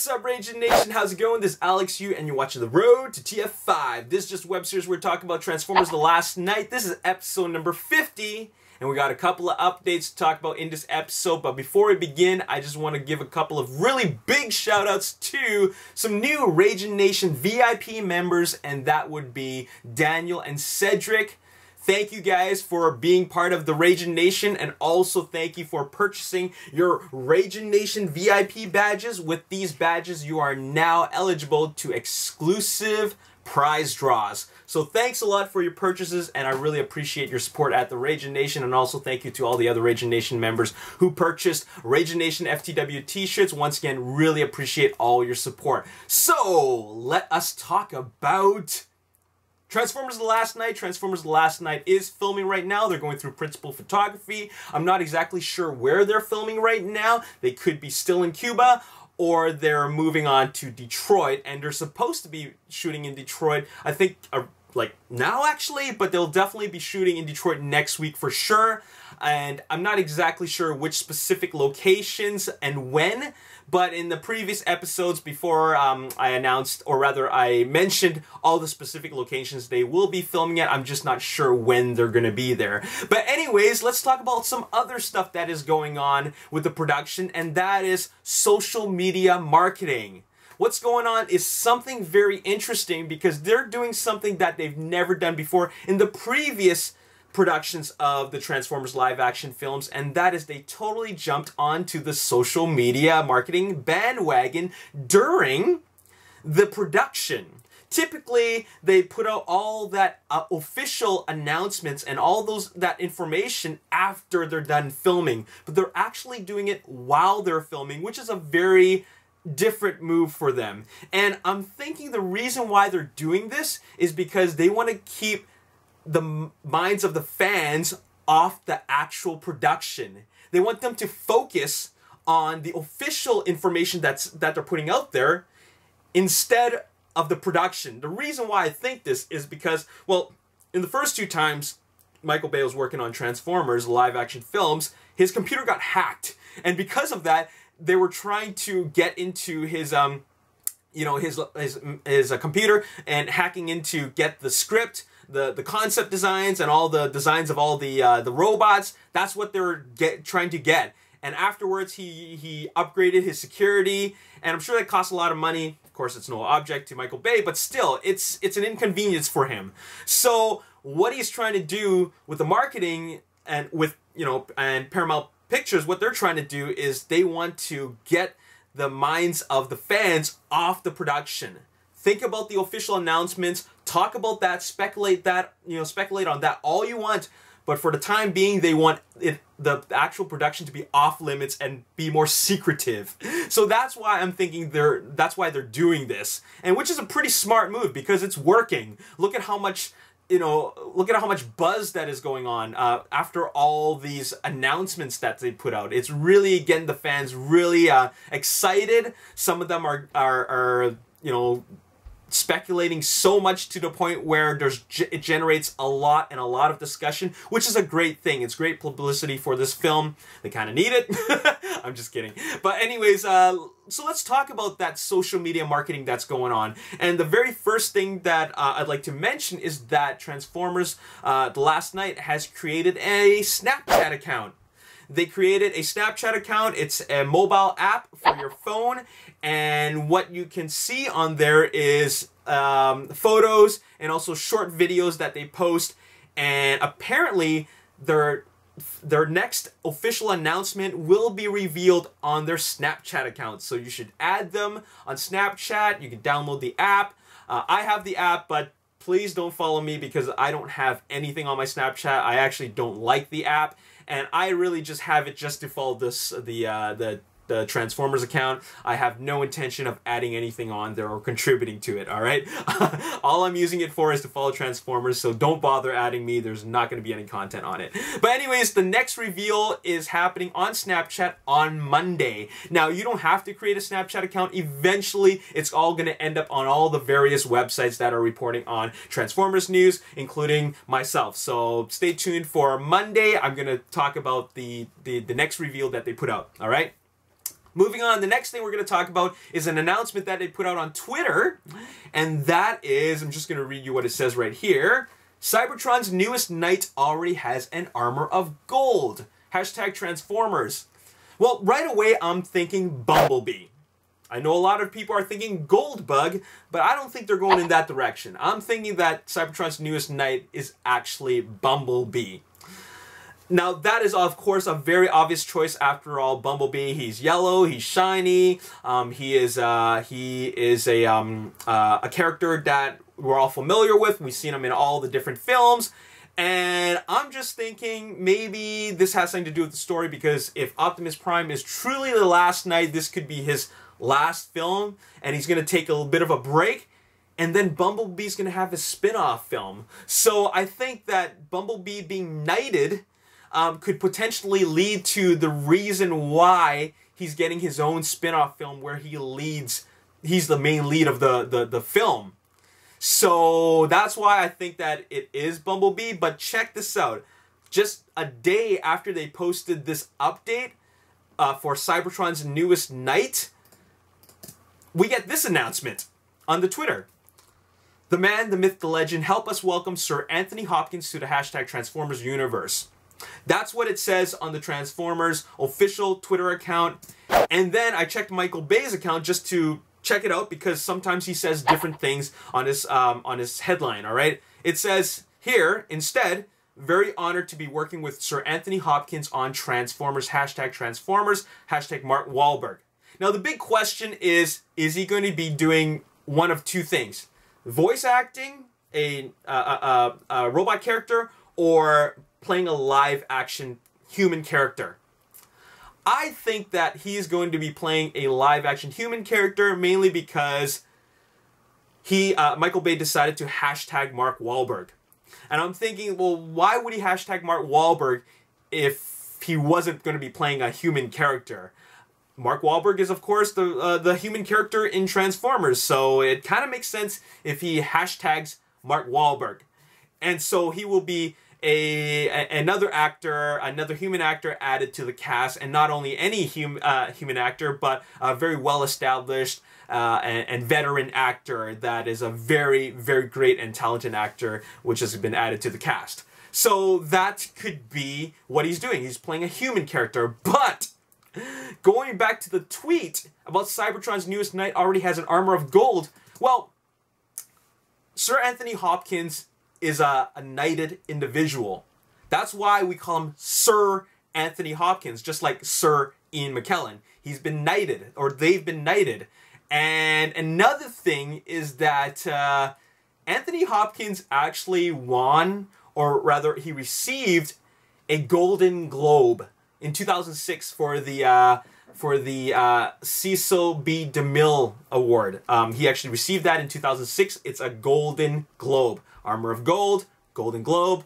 What's up, Ragin Nation? How's it going? This is Alex Yu, and you're watching The Road to TF5. This is just a web series we're talking about Transformers The Last Night. This is episode number 50, and we got a couple of updates to talk about in this episode. But before we begin, I just want to give a couple of really big shout-outs to some new Ragin Nation VIP members, and that would be Daniel and Cedric. Thank you guys for being part of the Ragin Nation, and also thank you for purchasing your Ragin Nation VIP badges. With these badges, you are now eligible to exclusive prize draws. So thanks a lot for your purchases, and I really appreciate your support at the Ragin Nation, and also thank you to all the other Ragin Nation members who purchased Ragin Nation FTW t-shirts. Once again, really appreciate all your support. So let us talk about Transformers The Last Night. Transformers The Last Night is filming right now. They're going through principal photography. I'm not exactly sure where they're filming right now. They could be still in Cuba, or they're moving on to Detroit, and they're supposed to be shooting in Detroit, I think, like now actually, but they'll definitely be shooting in Detroit next week for sure. And I'm not exactly sure which specific locations and when, but in the previous episodes before I announced, or rather I mentioned all the specific locations they will be filming at. I'm just not sure when they're going to be there. But anyways, let's talk about some other stuff that is going on with the production, and that is social media marketing. What's going on is something very interesting, because they're doing something that they've never done before in the previous productions of the Transformers live action films, and that is they totally jumped onto the social media marketing bandwagon during the production. Typically, they put out all that official announcements and all that information after they're done filming, but they're actually doing it while they're filming, which is a very different move for them. And I'm thinking the reason why they're doing this is because they want to keep the minds of the fans off the actual production. They want them to focus on the official information that they're putting out there instead of the production. The reason why I think this is because, well, in the first two times Michael Bay was working on Transformers live action films, his computer got hacked, and because of that, they were trying to get into his his computer and hacking in to get the script, the concept designs, and all the designs of all the robots. That's what they were trying to get. And afterwards, he upgraded his security, and I'm sure that cost a lot of money. Of course, it's no object to Michael Bay, but still, it's an inconvenience for him. So what he's trying to do with the marketing and with and Paramount Pictures, what they're trying to do is they want to get the minds of the fans off the production. Think about the official announcements, talk about that, speculate on that all you want, but for the time being, they want the actual production to be off limits and be more secretive. So that's why I'm thinking that's why they're doing this, and which is a pretty smart move because it's working. Look at how much look at how much buzz that is going on after all these announcements that they put out. It's really getting the fans really excited. Some of them are speculating so much to the point where it generates a lot of discussion, which is a great thing. It's great publicity for this film. They kind of need it. I'm just kidding. But anyways, so let's talk about that social media marketing that's going on. And the very first thing that I'd like to mention is that Transformers The Last Night has created a Snapchat account. They created a Snapchat account. It's a mobile app for your phone, and what you can see on there is photos and also short videos that they post. And apparently, their next official announcement will be revealed on their Snapchat account. So you should add them on Snapchat. You can download the app. I have the app, but please don't follow me because I don't have anything on my Snapchat. I actually don't like the app, and I really just have it just to follow the Transformers account. I have no intention of adding anything on there or contributing to it, alright? All I'm using it for is to follow Transformers, so don't bother adding me. There's not going to be any content on it. But anyways, the next reveal is happening on Snapchat on Monday. Now, you don't have to create a Snapchat account. Eventually, it's all going to end up on all the various websites that are reporting on Transformers news, including myself. So stay tuned for Monday. I'm going to talk about the next reveal that they put out, alright? Moving on, the next thing we're going to talk about is an announcement that they put out on Twitter, and that is, I'm just going to read you what it says right here. Cybertron's newest knight already has an armor of gold. Hashtag Transformers. Well, right away, I'm thinking Bumblebee. I know a lot of people are thinking Goldbug, but I don't think they're going in that direction. I'm thinking that Cybertron's newest knight is actually Bumblebee. Now, that is, of course, a very obvious choice. After all, Bumblebee, he's yellow, he's shiny, he is a character that we're all familiar with. We've seen him in all the different films. And I'm just thinking maybe this has something to do with the story, because if Optimus Prime is truly the last knight, this could be his last film, and he's going to take a little bit of a break. And then Bumblebee's going to have his spin-off film. So I think that Bumblebee being knighted could potentially lead to the reason why he's getting his own spin-off film where he's the main lead of the film. So that's why I think that it is Bumblebee. But check this out. Just a day after they posted this update for Cybertron's newest knight, we get this announcement on the Twitter. The man, the myth, the legend, help us welcome Sir Anthony Hopkins to the hashtag Transformers universe. That's what it says on the Transformers official Twitter account. And then I checked Michael Bay's account just to check it out, because sometimes he says different things on his headline, all right? It says here, instead, very honored to be working with Sir Anthony Hopkins on Transformers, hashtag Mark Wahlberg. Now, the big question is he going to be doing one of two things? Voice acting a robot character, or playing a live-action human character? I think that he is going to be playing a live-action human character, mainly because Michael Bay decided to hashtag Mark Wahlberg. And I'm thinking, well, why would he hashtag Mark Wahlberg if he wasn't going to be playing a human character? Mark Wahlberg is, of course, the human character in Transformers, so it kind of makes sense if he hashtags Mark Wahlberg. And so he will be another actor, another human actor added to the cast, and not only any human actor, but a very well-established and veteran actor that is a very, very great and talented actor, which has been added to the cast. So that could be what he's doing. He's playing a human character, but going back to the tweet about Cybertron's newest knight already has an armor of gold, well, Sir Anthony Hopkins is a knighted individual. That's why we call him Sir Anthony Hopkins, just like Sir Ian McKellen. He's been knighted, or they've been knighted. And another thing is that Anthony Hopkins actually won, or rather he received, a Golden Globe in 2006 for the Cecil B. DeMille Award. He actually received that in 2006. It's a Golden Globe. Armor of gold, Golden Globe.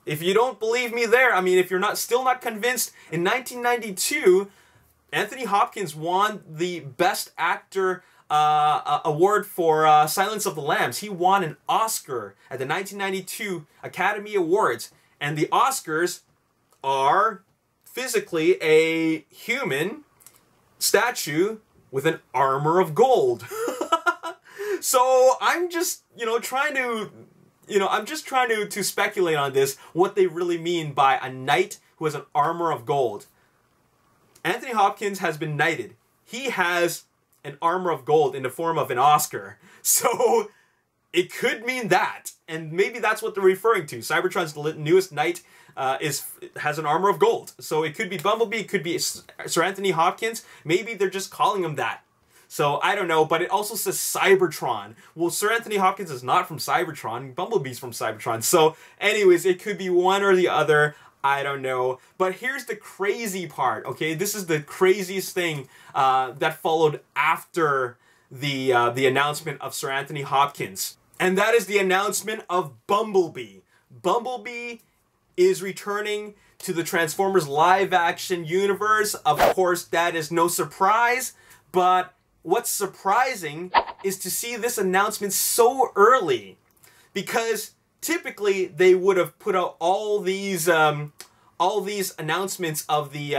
If you don't believe me there, I mean, if you're still not convinced, in 1992, Anthony Hopkins won the Best Actor award for Silence of the Lambs. He won an Oscar at the 1992 Academy Awards. And the Oscars are physically a human statue with an armor of gold. So I'm just, trying to speculate on this, what they really mean by a knight who has an armor of gold. Anthony Hopkins has been knighted. He has an armor of gold in the form of an Oscar. So it could mean that. And maybe that's what they're referring to. Cybertron's newest knight has an armor of gold. So it could be Bumblebee, it could be Sir Anthony Hopkins. Maybe they're just calling him that. So I don't know, but it also says Cybertron. Well, Sir Anthony Hopkins is not from Cybertron. Bumblebee's from Cybertron. So anyways, it could be one or the other. I don't know. But here's the crazy part, okay? This is the craziest thing that followed after the announcement of Sir Anthony Hopkins. And that is the announcement of Bumblebee. Bumblebee is returning to the Transformers live-action universe. Of course, that is no surprise, but what's surprising is to see this announcement so early, because typically they would have put out all these all these announcements of the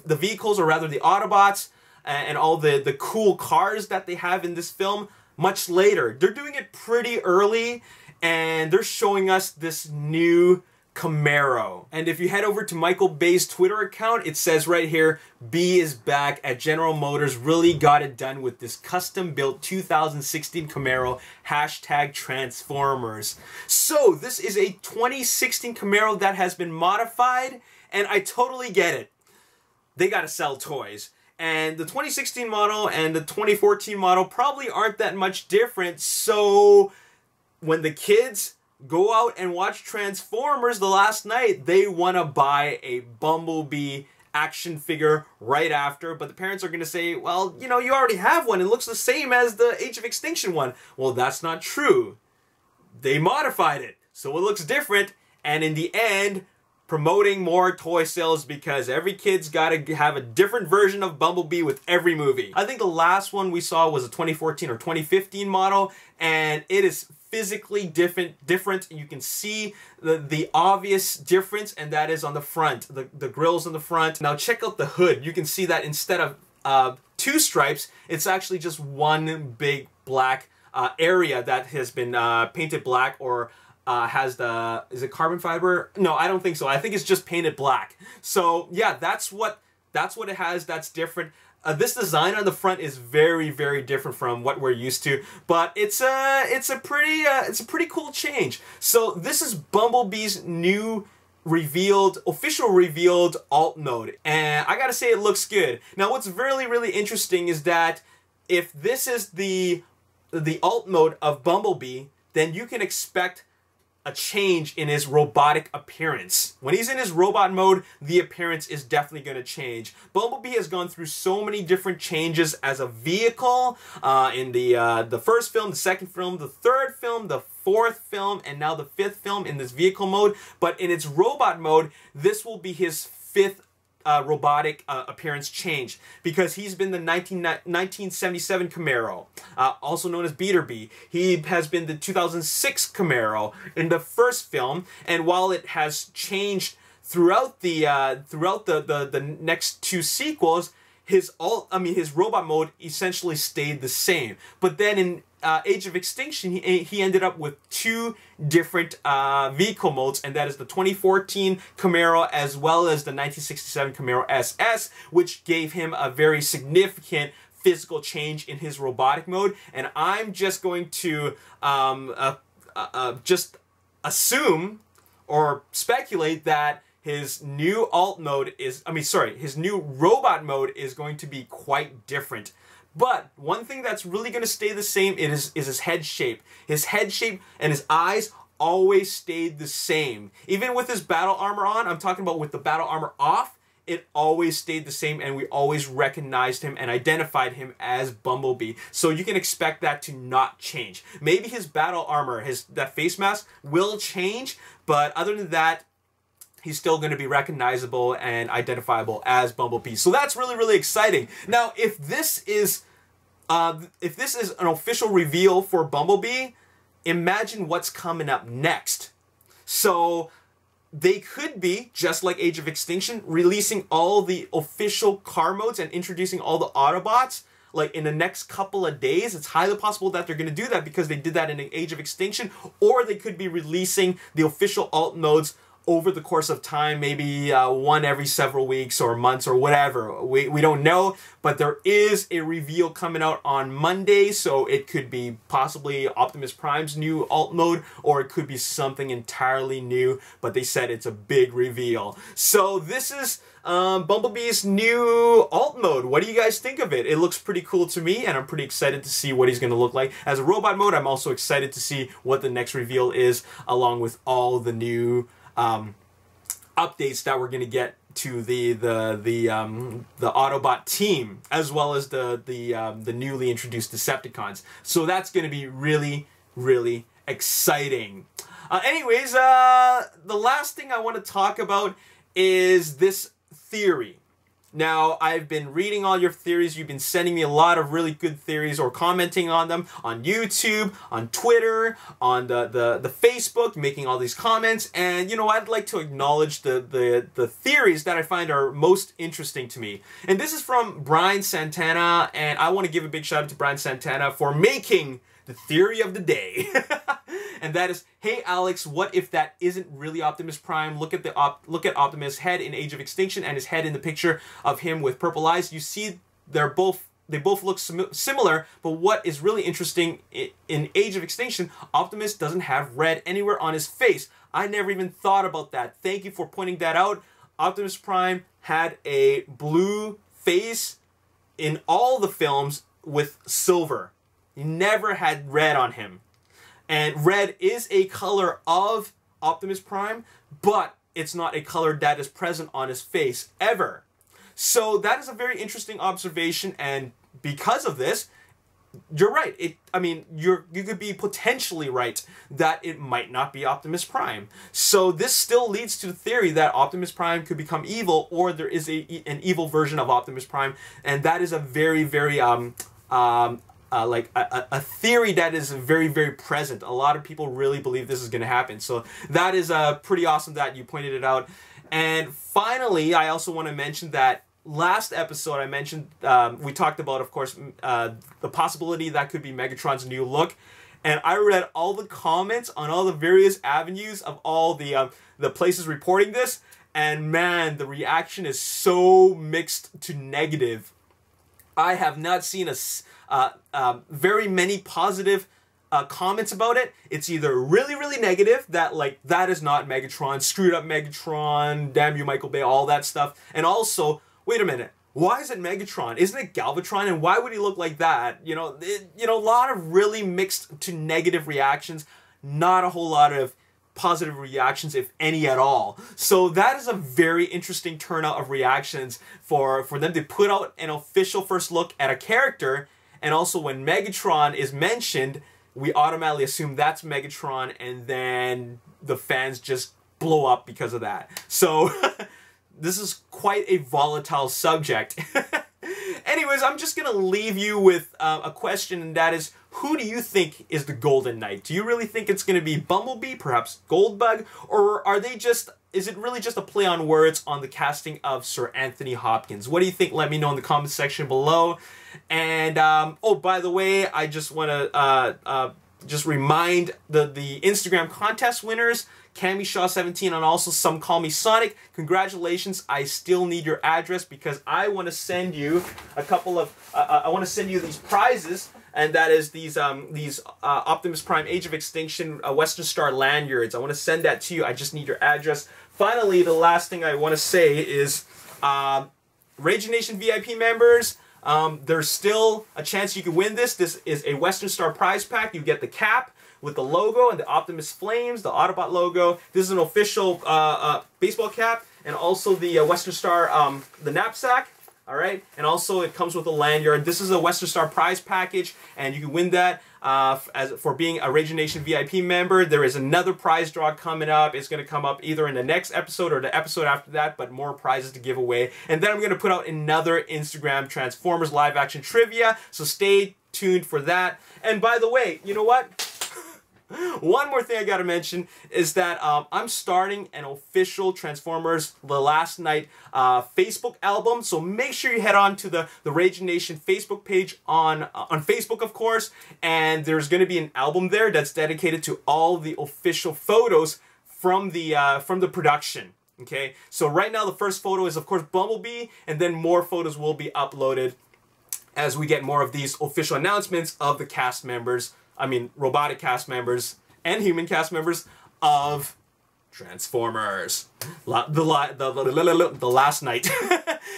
vehicles, or rather the Autobots, and all the cool cars that they have in this film much later. They're doing it pretty early, and they're showing us this new Camaro. And if you head over to Michael Bay's Twitter account, it says right here, B is back at General Motors, really got it done with this custom-built 2016 Camaro, hashtag Transformers. So this is a 2016 Camaro that has been modified, and I totally get it. They gotta sell toys. And the 2016 model and the 2014 model probably aren't that much different, so when the kids go out and watch Transformers the last night, they want to buy a Bumblebee action figure right after, but the parents are going to say, well, you know, you already have one. It looks the same as the Age of Extinction one. Well, that's not true. They modified it, so it looks different, and in the end, promoting more toy sales because every kid's got to have a different version of Bumblebee with every movie. I think the last one we saw was a 2014 or 2015 model, and it is physically different. You can see the obvious difference, and that is on the front, the grills on the front. Now check out the hood. You can see that instead of two stripes, it's actually just one big black area that has been painted black, or has the, is it carbon fiber? No, I don't think so. I think it's just painted black. So yeah, that's what it has. That's different. This design on the front is very, very different from what we're used to, but it's a pretty cool change. So this is Bumblebee's new official revealed alt mode, and I gotta say it looks good. Now what's really, really interesting is that if this is the alt mode of Bumblebee, then you can expect a change in his robotic appearance. When he's in his robot mode, the appearance is definitely going to change. Bumblebee has gone through so many different changes as a vehicle in the first film, the second film, the third film, the fourth film, and now the fifth film in this vehicle mode. But in its robot mode, this will be his fifth robotic appearance change, because he's been the 1977 Camaro, also known as Bumblebee. He has been the 2006 Camaro in the first film, and while it has changed throughout the next two sequels, his robot mode essentially stayed the same. But then in Age of Extinction, he ended up with two different vehicle modes, and that is the 2014 Camaro as well as the 1967 Camaro SS, which gave him a very significant physical change in his robotic mode. And I'm just going to just assume or speculate that his new alt mode is, his new robot mode is going to be quite different. But one thing that's really going to stay the same is his head shape. His head shape and his eyes always stayed the same. Even with his battle armor on, I'm talking about with the battle armor off, it always stayed the same, and we always recognized him and identified him as Bumblebee. So you can expect that to not change. Maybe his battle armor, that face mask, will change, but other than that, he's still going to be recognizable and identifiable as Bumblebee. So that's really, really exciting. Now, if this is an official reveal for Bumblebee, imagine what's coming up next. So they could be, just like Age of Extinction, releasing all the official car modes and introducing all the Autobots like in the next couple of days. It's highly possible that they're going to do that because they did that in Age of Extinction, or they could be releasing the official alt modes over the course of time, maybe one every several weeks or months or whatever. We don't know, but there is a reveal coming out on Monday, so it could be possibly Optimus Prime's new alt mode, or it could be something entirely new, but they said it's a big reveal. So this is Bumblebee's new alt mode. What do you guys think of it? It looks pretty cool to me, and I'm pretty excited to see what he's going to look like. As a robot mode, I'm also excited to see what the next reveal is, along with all the new updates that we're going to get to the Autobot team, as well as the newly introduced Decepticons. So that's going to be really, really exciting. Anyways, the last thing I want to talk about is this theory. Now, I've been reading all your theories. You've been sending me a lot of really good theories or commenting on them on YouTube, on Twitter, on the Facebook, making all these comments. And, you know, I'd like to acknowledge the theories that I find are most interesting to me. And this is from Brian Santana, and I want to give a big shout out to Brian Santana for making the theory of the day. And that is, hey Alex, what if that isn't really Optimus Prime? Look at Optimus' head in Age of Extinction and his head in the picture of him with purple eyes. You see, they both look similar, but what is really interesting, in Age of Extinction, Optimus doesn't have red anywhere on his face. I never even thought about that. Thank you for pointing that out. Optimus Prime had a blue face in all the films with silver. He never had red on him. And red is a color of Optimus Prime, but it's not a color that is present on his face ever. So that is a very interesting observation, and because of this, you're right. I mean, you could be potentially right that it might not be Optimus Prime. So this still leads to the theory that Optimus Prime could become evil, or there is an evil version of Optimus Prime, and that is a very, very like a theory that is very, very present. A lot of people really believe this is going to happen. So that is pretty awesome that you pointed it out. And finally, I also want to mention that last episode I mentioned, we talked about, of course, the possibility that could be Megatron's new look. And I read all the comments on all the various avenues of all the places reporting this. And man, the reaction is so mixed to negative. I have not seen very many positive comments about it. It's either really, really negative, that like, that is not Megatron, screwed up Megatron, damn you Michael Bay, all that stuff. And also, wait a minute, why is it Megatron? Isn't it Galvatron? And why would he look like that? You know, a lot of really mixed to negative reactions, not a whole lot of positive reactions, if any at all. So that is a very interesting turnout of reactions for them to put out an official first look at a character. And also when Megatron is mentioned, we automatically assume that's Megatron, and then the fans just blow up because of that. So this is quite a volatile subject. Anyways, I'm just going to leave you with a question, and that is, who do you think is the Golden Knight? Do you really think it's going to be Bumblebee, perhaps Goldbug, or are they just, is it really just a play on words on the casting of Sir Anthony Hopkins? What do you think? Let me know in the comment section below. And, oh, by the way, I just want to just remind the Instagram contest winners, Cammy Shaw 17 and also Some Call Me Sonic. Congratulations. I still need your address because I want to send you a couple of I want to send you these prizes, and that is these Optimus Prime Age of Extinction Western Star lanyards. I want to send that to you. I just need your address. Finally, the last thing I want to say is Ragin Nation VIP members, there's still a chance you can win this. This is a Western Star prize pack. You get the cap with the logo and the Optimus Flames, the Autobot logo. This is an official baseball cap, and also the Western Star, the knapsack. All right, and also it comes with a lanyard. This is a Western Star prize package, and you can win that for being a Ragin Nation VIP member. There is another prize draw coming up. It's going to come up either in the next episode or the episode after that, but more prizes to give away. And then I'm going to put out another Instagram Transformers live action trivia, so stay tuned for that. And by the way, you know what? One more thing I gotta mention is that I'm starting an official Transformers The Last Night Facebook album, so make sure you head on to the Ragin Nation Facebook page on Facebook, of course, and there's gonna be an album there that's dedicated to all the official photos from the production. Okay, so right now the first photo is of course Bumblebee, and then more photos will be uploaded as we get more of these official announcements of the cast members. I mean, robotic cast members and human cast members of Transformers. The Last Night.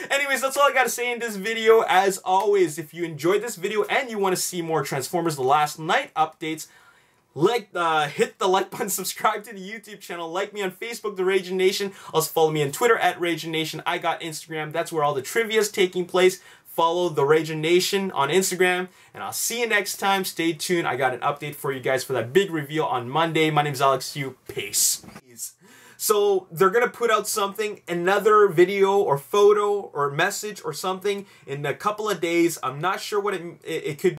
Anyways, that's all I got to say in this video. As always, if you enjoyed this video and you want to see more Transformers The Last Night updates, hit the like button, subscribe to the YouTube channel, like me on Facebook, The Ragin Nation. Also follow me on Twitter at Ragin Nation. I got Instagram. That's where all the trivia is taking place. Follow the Ragin Nation on Instagram, and I'll see you next time. Stay tuned. I got an update for you guys for that big reveal on Monday. My name is Alex Yu. Peace. So they're going to put out something, another video or photo or message or something in a couple of days. I'm not sure what it could